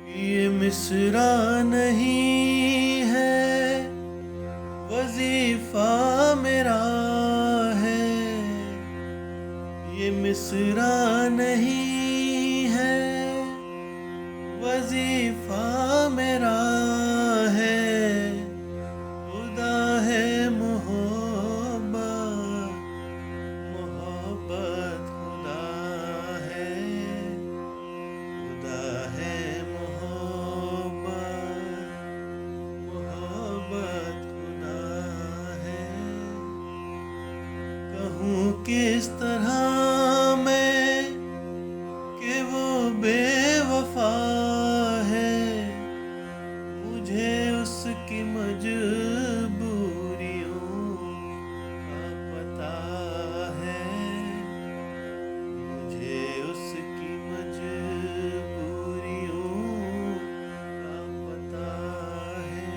ये मिसरा नहीं है, वजीफा मेरा है। ये मिसरा नहीं है, वजीफा मेरा है। खुदा है मोहब्बत, मोहब्बत खुदा है। खुदा है मोहब्बत, मोहब्बत खुदा है। कहूँ किस तरह मैं कि वो बेवफा है। मुझे उसकी मजबूरियों का पता है। मुझे उसकी मजबूरियों का पता है।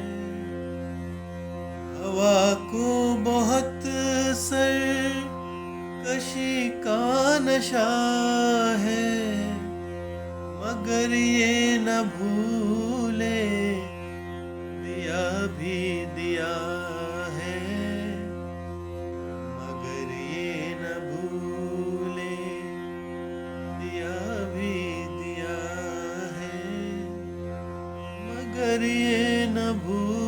हवा को बहुत सरकशी का नशा है, मगर ये न भूले दिया भी दिया है। मगर ये न भूले दिया भी दिया है। मगर ये न भूले